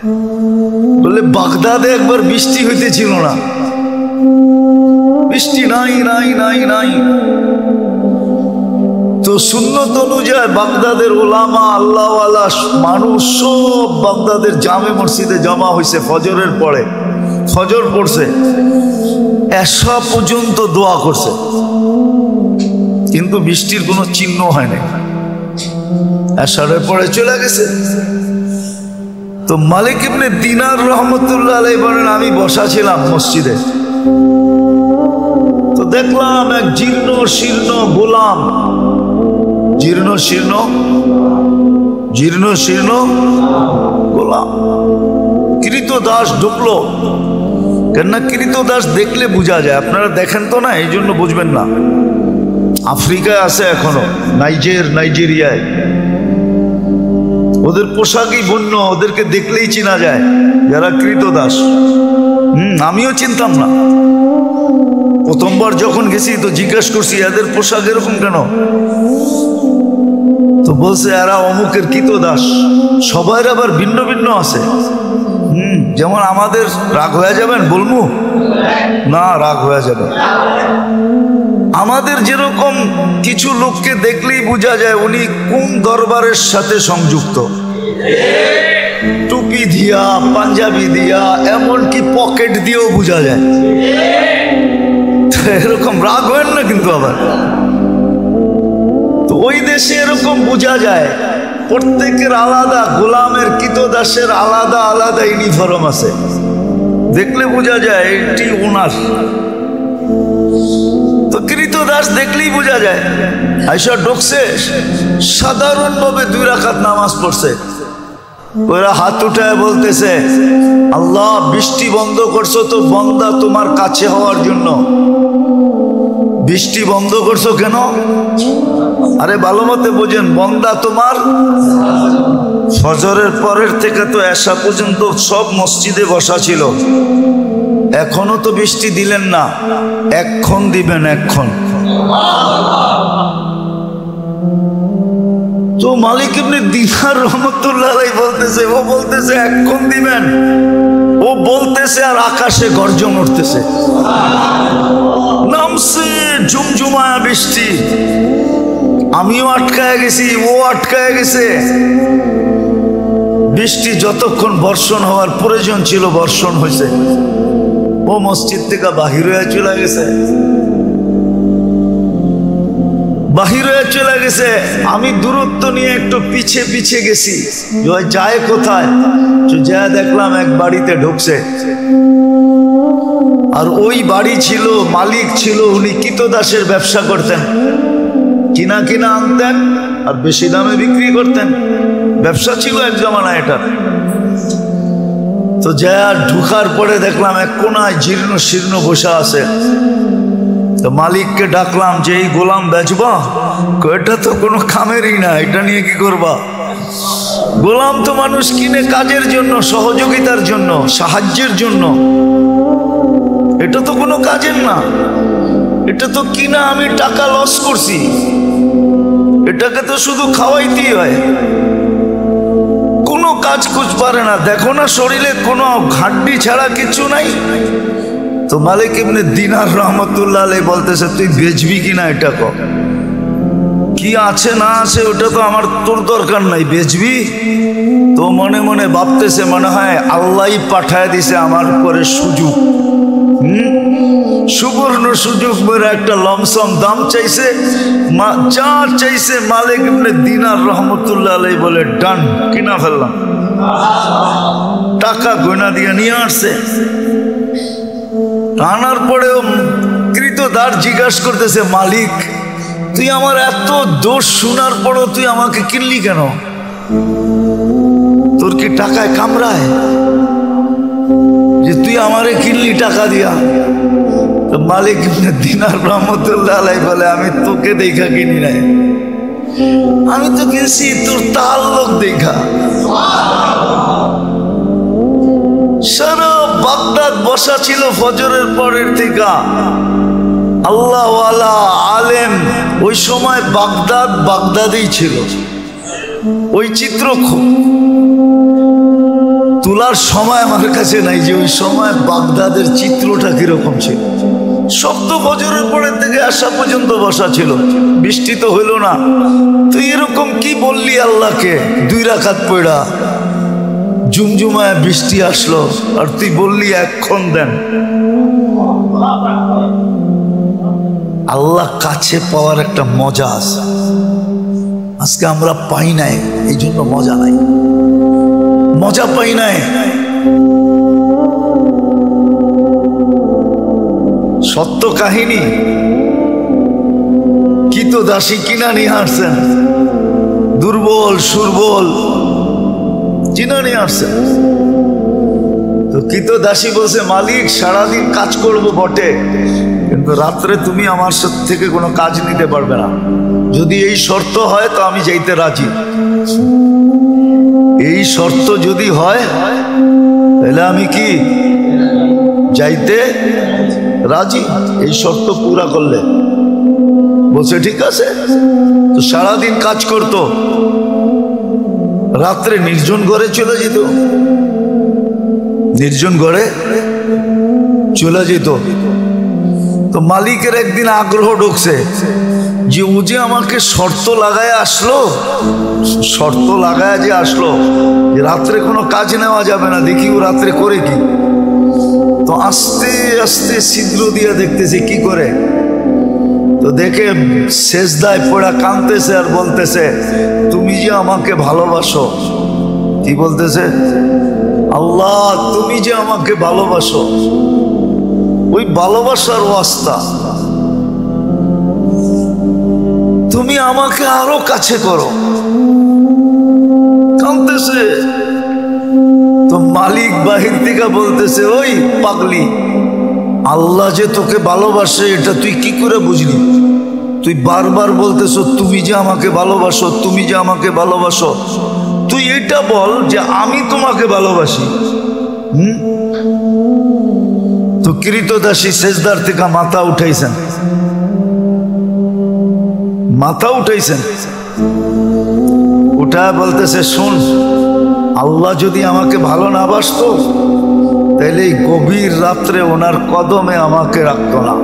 বলে বাগদাদে একবার বৃষ্টি হইতেছিল না, বৃষ্টি নাই নাই নাই নাই। তো সুন্নত অনুযায়ী বাগদাদের ওলামা আল্লাহওয়ালা মানুষ সব বাগদাদের জামে মসজিদে জমা হয়েছে। ফজরের পরে ফজর পড়ছে, এশা পর্যন্ত দোয়া করছে, কিন্তু বৃষ্টির কোনো চিহ্ন হয় না। এশারের পরে চলে গেছে। তো মালিক ইবনে দিনার রহমতুল্লাহ আলাইহি বলেন, আমি বসা ছিলাম মসজিদে, তো দেখলাম এক জীর্ণ শীর্ণ গোলাম, জীর্ণ শীর্ণ গোলাম কৃতদাস ঢুকলো। কেননা কৃতদাস দেখলে বোঝা যায়, আপনারা দেখেন তো না, এই জন্য বুঝবেন না। আফ্রিকায় আছে এখনো, নাইজেরিয়ায়, ওদের পোশাকই বন্য, ওদেরকে দেখলেই চেনা যায় যারা কৃতদাস। আমিও চিনতাম না, প্রথমবার যখন গেছি তো জিজ্ঞেস করছি এদের পোশাক এরকম কেন, তো বলছে এরা অমুকের কৃতদাস। সবাই আবার ভিন্ন ভিন্ন আছে। যেমন আমাদের রাগ হয়ে যাবেন বলবো না, রাগ হয়ে যাবে। আমাদের যেরকম কিছু লোককে দেখলেই বোঝা যায় উনি কোন দরবারের সাথে সংযুক্ত, টুপি দিয়া, পাঞ্জাবি দিয়া, এমনকি পকেট দিয়েও বোঝা যায়। এরকম রাগ হয় না কিন্তু আবার। তো ওই দেশে এরকম বোঝা যায়, প্রত্যেকের আলাদা, গোলামের কৃতদাসের আলাদা আলাদা ইউনিফর্ম আছে, দেখলে বোঝা যায় এটি ওনার। তো কৃতদাস দেখলেই বোঝা যায়। আইসা ঢুকছে, সাধারণভাবে 2 রাকাত নামাজ পড়ছে। ওরা হাত উঠায় বলতেছে, আল্লাহ বৃষ্টি বন্ধ করছো তো বন্দা তোমার কাছে হওয়ার জন্য। বৃষ্টি বন্ধ করছো কেন? আরে ভালো মতে বোঝেন, বন্দা তোমার। ফজরের পরের থেকে তো এশা পর্যন্ত সব মসজিদে বসা ছিল, এখনো তো বৃষ্টি দিলেন না, এক্ষণ দিবেন, এক্ষণ। তো মালিক ইবনে দিনার রহমতুল্লাহ আলাইহি বলতেছে, ও বলতেছে এক্ষণ দিবেন, ও বলতেছে আর আকাশে গর্জন উঠতেছে, নামছে ঝুমঝুমায়া বৃষ্টি। আমিও আটকায় গেছি, ও আটকায় গেছে। বৃষ্টি যতক্ষণ বর্ষণ হওয়ার প্রয়োজন ছিল বর্ষণ হয়েছে। ও মসজিদ থেকে বাহির হয়ে চলে গেছে, বাহির হয়ে চলে গেছে। আমি দূরত্ব নিয়ে একটু পিছে পিছে গেছি, যায় কোথায়, যা দেখলাম এক বাড়িতে ঢুকছে। আর ওই বাড়ি ছিল, মালিক ছিল, উনি কৃতদাসের ব্যবসা করতেন, কিনা কিনা আনতেন আর বেশি দামে বিক্রি করতেন, ব্যবসা ছিল এক জমানা এটা। তো যা ঢুকার পরে দেখলাম এক কোনায় জীর্ণ শীর্ণ বসা আছে। তো মালিককে ডাকলাম যে এই গোলাম বেচবা? এটা তো কোনো কামেরই না, এটা নিয়ে কি করবা? গোলাম তো মানুষ কিনে কাজের জন্য, সহযোগিতার জন্য, সাহায্যের জন্য, এটা তো কোনো কাজের না। এটা তো কিনা আমি টাকা লস করছি, এটাকে তো শুধু খাওয়াইতেই হয়, কোনো কাজ কুছ পারে না। দেখো না শরীরে কোনো হাড্ডি ছাড়া কিছু নাই। তো মালিক ইবনে দিনার রহমতুল্লাহ আলাইহি বলতেছে, তুই বেচবি কিনা এটা কর, কি আছে না আছে ওটা তো আমার তোর দরকার নাই, বেচবি? তো মনে মনে ভাবতেছে, মনে হয় আল্লাহই পাঠায় দিছে আমার উপরে সুযোগ, সুবর্ণ সুযোগ বলে একটা লমসম দাম চাইছে, যা চাইছে মালিক ইবনে দিনার রহমতুল্লাহ আলাইহি বলে ডান, কিনা ফেললাম। টাকা গয়না দিয়ে নিয়ে আসছে। আনার পরেও কৃতদাস জিজ্ঞাসা করতেছে, মালিক তুই আমার এত দোষ শোনার পরও তুই আমাকে কিনলি কেন? তোর কি টাকায় কামড়ায় যে তুই আমারে কিনলি টাকা দিয়া? তো মালিক ইবনে দিনার রহমতুল্লাহ আলাইহি বলে, আমি তোকে দেখা কিনি নাই, আমি তো কিনছি তোর তাল্লুক দেখা। সারা বাগদাদ বসা ছিল ফজরের পরের থেকে আল্লাহওয়ালা আলেম। ওই সময় বাগদাদেই ছিল। ওই চিত্র তোলার সময় আমার কাছে নাই যে ওই সময় বাগদাদের চিত্রটা কিরকম ছিল। শব্দ ফজরের পরের থেকে আসা পর্যন্ত বসা ছিল, বৃষ্টি তো হইল না। তুই এরকম কি বললি আল্লাহকে? 2 রাকাত পড়া জুমজুমায় বৃষ্টি আসলো আর তুই বললি এক্ষণ দেন। আল্লাহ কাছে পাওয়ার একটা মজা আছে, আজকে আমরা পাই নাই, এই জন্য মজা নাই, মজা পাই নাই। সত্য কাহিনী। কি তো দাসী কিনা নিয়ে আসছেন, দুর্বল সুরবল কিনা নিয়ে আসছেন। তো কি তো দাসী বলছে, মালিক সারাদিন কাজ করব বটে, কিন্তু রাত্রে তুমি আমার থেকে কোনো কাজ নিতে পারবে না। যদি এই শর্ত হয় তো আমি যাইতে রাজি। এই শর্ত যদি হয় তাহলে আমি কি যাইতে রাজি, এই শর্ত পুরা করলে। বলছে ঠিক আছে। তো সারাদিন কাজ করত, রাত্রে নির্জন ঘরে চলে যেত, নির্জন ঘরে চলে যেত। তো মালিকের একদিন আগ্রহ ঢুকছে যে ও যে আমাকে শর্ত লাগায় আসলো, শর্ত লাগায় যে আসলো যে রাত্রে কোনো কাজ নেওয়া যাবে না, দেখি ও রাত্রে করে কি। তো আস্তে আস্তে ছিদ্র দিয়ে দেখতেছে কি করে। তো দেখে সেজদায় পড়া কাঁদতেছে আর বলতেছে, তুমি যে আমাকে ভালোবাসো। কি বলতেছে? আল্লাহ তুমি যে আমাকে ভালোবাসো, ওই ভালোবাসার ওয়াস্তা তুমি আমাকে আরো কাছে করো। কাঁদতেছে। তো মালিক বাহির থেকে বলতেছে, ওই পাগলি, আল্লাহ যে তোকে ভালোবাসে এটা তুই কি করে বুঝলি? তুই বারবার বলতেছো তুমি যে আমাকে ভালোবাসো, তুমি যে আমাকে ভালোবাসো। তুই এটা বল যে আমি তোমাকে ভালোবাসি। তো কৃতদাসী সেজদার থেকে মাথা উঠাইছেন, মাথা উঠাইছেন, উঠায় বলতেছে, শুন, আল্লাহ যদি আমাকে ভালো না বাসতো তাইলে এই গভীর রাত্রে ওনার কদমে আমাকে রাখতো না,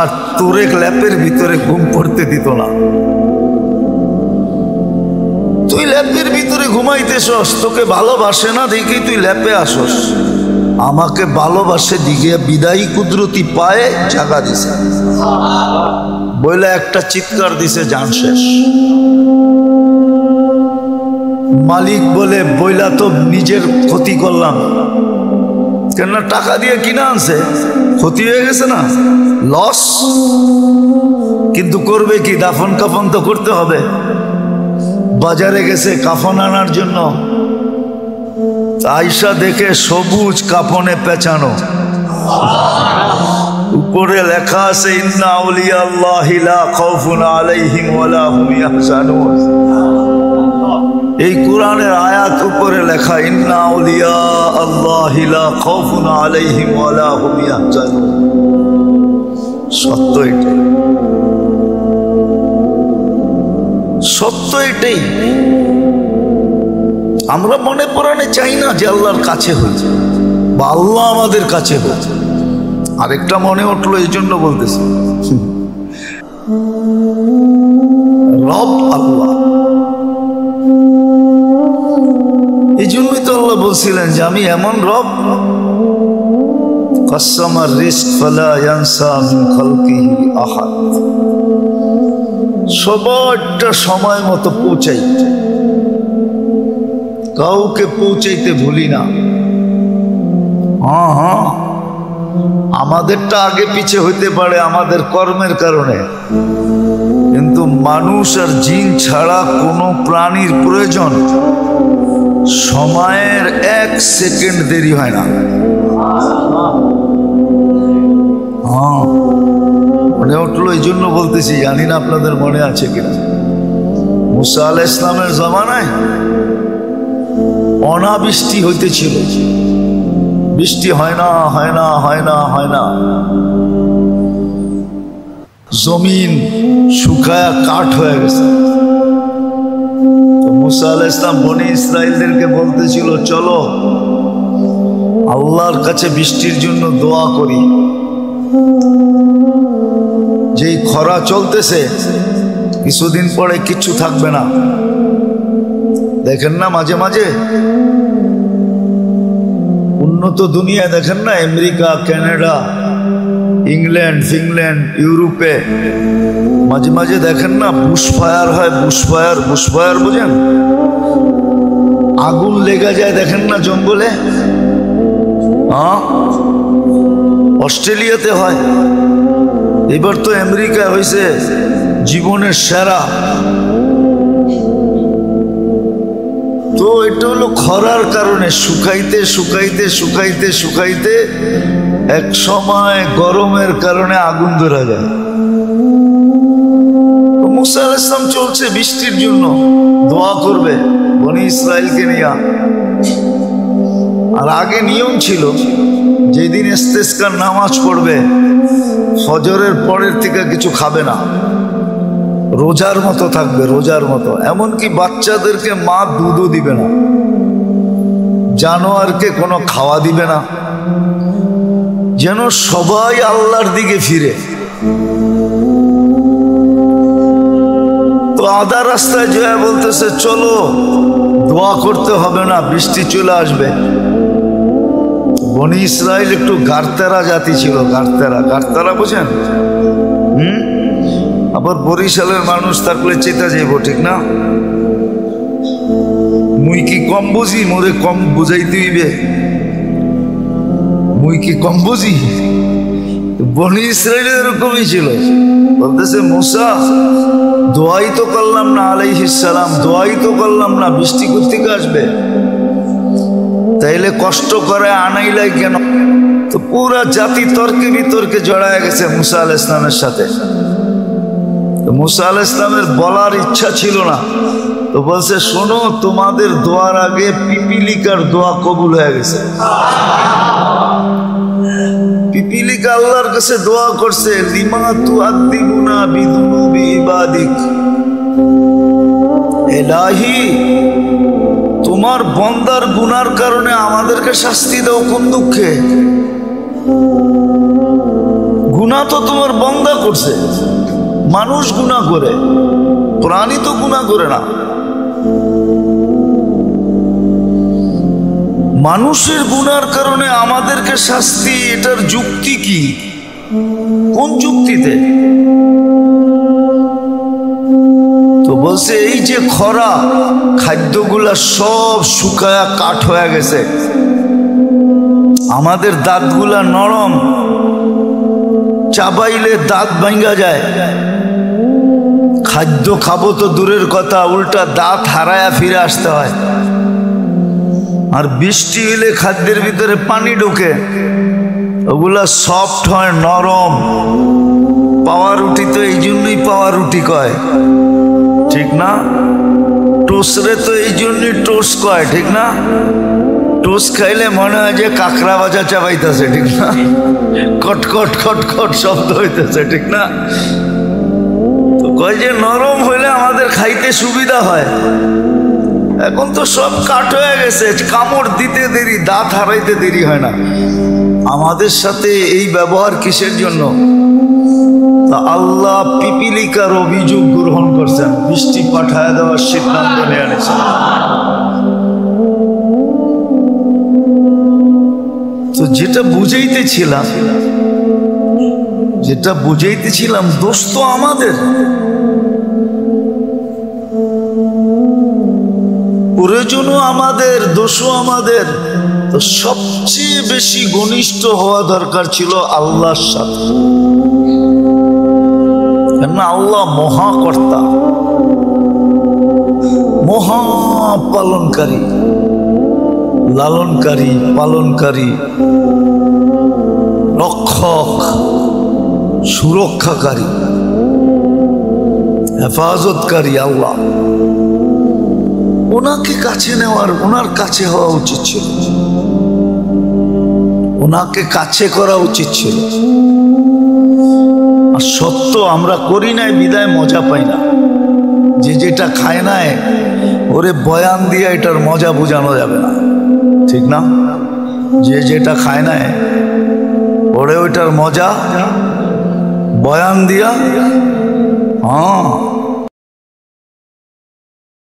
আর তোরে ল্যাপের ভিতরে ঘুম পড়তে দিত না। তুই ল্যাপের ভিতরে ঘুমাইতেছস, তোকে ভালোবাসে না দেখি তুই ল্যাপে আসস। আমাকে ভালোবাসে দিকে বিদায়ী কুদরতি পায়ে জাগা দিছে, বইলে একটা চিৎকার দিছে, জান শেষ। মালিক বলে, বইলা তো নিজের ক্ষতি করলাম, কেননা টাকা দিয়ে কিনা আনছে, ক্ষতি হয়ে গেছে না, লস। কিন্তু করবে কি, দাফন কাফন তো করতে হবে। বাজারে গেছে কাফন আনার জন্য, আয়সা দেখে সবুজ কাফনে পেঁচানো, উপরে লেখা আছে, ইন্না আউলিয়া আল্লাহি লা খাউফুন আলাইহিম ওয়ালা হুম ইয়াহজানুন। এই কোরআনের আয়াত উপরে লেখা, ইন্না আউলিয়া আল্লাহি লা খাউফুন আলাইহিম ওয়ালা হুম ইয়াহজানুন। সত্য এটাই, সত্য এটাই। আমরা মনে প্রাণে চাই না যে আল্লাহর কাছে হয়েছে বা আল্লাহ আমাদের কাছে হয়েছে। আরেকটা মনে উঠলো, এই জন্য বলতেছি, রব আল্লাহ। এই জন্যই তো আল্লাহ বলছিলেন যে আমি এমন রব, কাসসামার রিজক ফালা ইয়ানসা মিন খালকিহি আহাদ। সবারটা সময় মতো পৌঁছাই, কাউকে পৌঁছাইতে ভুলি না। হ্যাঁ হ্যাঁ, আমাদেরটা আগে পিছে হইতে পারে আমাদের কর্মের কারণে, কিন্তু মানুষ আর জিন ছাড়া কোনো প্রাণীর প্রয়োজন সময়ের 1 সেকেন্ড দেরি হয় না। হ্যাঁ, মনে উঠলো, এই জন্য বলতেছি, জানি না আপনাদের মনে আছে কিনা, মুসা আলাইহিস সালামের জামানায় অনাবৃষ্টি হইতেছিল, বৃষ্টি হয় না হয় না হয় না হয় না, জমিন শুকায়া কাঠ হয়ে গেছে। মুসা আলাইহিস সালাম বনি ইসরাইলদেরকে বলতেছিল, চলো আল্লাহর কাছে বৃষ্টির জন্য দোয়া করি। যেই খরা চলতেছে, কিছুদিন পরে কিচ্ছু থাকবে না। দেখেন না মাঝে মাঝে উন্নত দুনিয়া, দেখেন না আমেরিকা, কানাডা, ইংল্যান্ড, ফিনল্যান্ড, ইউরোপে মাঝে মাঝে দেখেন না বুশফায়ার হয়। বুশফায়ার বুঝেন? আগুন লেগে যায়, দেখেন না জঙ্গলে। অস্ট্রেলিয়াতে হয়, এবার তো আমেরিকা হয়েছে জীবনের সেরা। তো এটা হলো খরার কারণে, শুকাইতে শুকাইতে শুকাইতে শুকাইতে এক সময় গরমের কারণে আগুন ধরা যায়। মুসা আলাইহিস সালাম চলছে বৃষ্টির জন্য, দোয়া করবে বনি ইসরাইলকে নিয়ে। আর আগে নিয়ম ছিল, যেদিন ইস্তেসকার নামাজ পড়বে ফজরের পরের থেকে কিছু খাবে না, রোজার মতো থাকবে, রোজার মতো। এমনকি বাচ্চাদেরকে মা দুধও দিবে না, জানোয়ারকে কোনো খাওয়া দিবে না, যেন সবাই আল্লাহর দিকে ফিরে। তো আধা রাস্তায় জয়া বলতেছে, চলো দোয়া করতে হবে না, বৃষ্টি চলে আসবে। বনি ইসরাইল একটু গারতেরা জাতি ছিল। গারতেরা বুঝেন? আবার বরিশালের মানুষ থাকলে চেতা যাইব, ঠিক না? মুই কি কম বুঝি? মোরে কম বুঝাইতে হইবে? মুই কি কম বুঝি? বনি ইসরাইল এরকমই ছিল। বলতেছে, মুসা দোয়াই তো করলাম না, আলাইহিস সালাম দোয়াই তো করলাম না, বৃষ্টি কোত্থেকে আসবে? তাইলে কষ্ট করে আনাইলাই কেন? তো পুরা জাতি তর্কে বিতর্কে জড়ায় গেছে মুসা আলাইহিস সালামের সাথে। মুসা আলাইহিস সালামের বলার ইচ্ছা ছিল না, তো বলছে, শোনো, তোমাদের দোয়ার আগে পিপিলিকার দোয়া কবুল হয়ে গেছে। পিপিলিকা আল্লাহর কাছে দোয়া করছে, লিমা তুআযিবুনা বিযুনুবি ইবাদিক, ইলাহি তোমার বন্দার গুনার কারণে আমাদেরকে শাস্তি দাও কোন দুঃখে? গুনাহ তো তোমার বন্দা করছে, মানুষ গুনাহ করে, প্রাণী তো গুনাহ করে না। মানুষের গুনার কারণে আমাদেরকে শাস্তি, এটার যুক্তি কি? কোন যুক্তিতে? তো বলছে, এই যে খরা, খাদ্যগুলা সব শুকায়া কাঠ হয়ে গেছে, আমাদের দাঁতগুলা নরম, চাবাইলে দাঁত ভাঙ্গা যায়। খাদ্য খাবো তো দূরের কথা, উল্টা দাঁত হারায়া ফিরে আসতে হয়। আর বৃষ্টি হলে খাদ্যের ভিতরে পানি ঢোকে, ওগুলা সফট হয়, নরম। পাউরুটি তো এই জন্যই পাউরুটি কয়, ঠিক না? টোস্টরে তো এই জন্যই টোস্ট কয়, ঠিক না? টোস্ট খাইলে মনে হয় যে কাঁকড়া ভাজা চাবাইতেছে, ঠিক না? কটকট খটখট শব্দ হইতেছে, ঠিক না? তো কয় যে নরম হইলে আমাদের খাইতে সুবিধা হয়। এখন তো সব কাঠ হয়ে গেছে, কামড় দিতে দেরি, দাঁত হারাইতে দেরি হয় না। আমাদের সাথে এই ব্যবহার কিসের জন্য? তা আল্লাহ পিপিলিকার অভিযোগ গ্রহণ করছেন, বৃষ্টি পাঠায় দেওয়ার সিদ্ধান্ত নিয়ে নিয়েছেন। তো যেটা বুঝাইতেছিলাম দোষ তো আমাদের, প্রয়োজনও আমাদের, দোষও আমাদের। তো সবচেয়ে বেশি ঘনিষ্ঠ হওয়া দরকার ছিল আল্লাহর সাথে, কেননা আল্লাহ মহাকর্তা, মহাপালনকারী, লালনকারী, পালনকারী, রক্ষক, সুরক্ষাকারী, হেফাজতকারী আল্লাহ। ওনাকে কাছে নেওয়ার, ওনার কাছে হওয়া উচিত ছিল, ওনাকে কাছে করা উচিত ছিল। আর সত্য আমরা করি নাই বিদায় মজা পাই না। যে যেটা খায় নাই ওরে বয়ান দিয়ে এটার মজা বোঝানো যাবে না, ঠিক না? যে যেটা খায় না ওরে ওইটার মজা বয়ান দিয়া, হ্যাঁ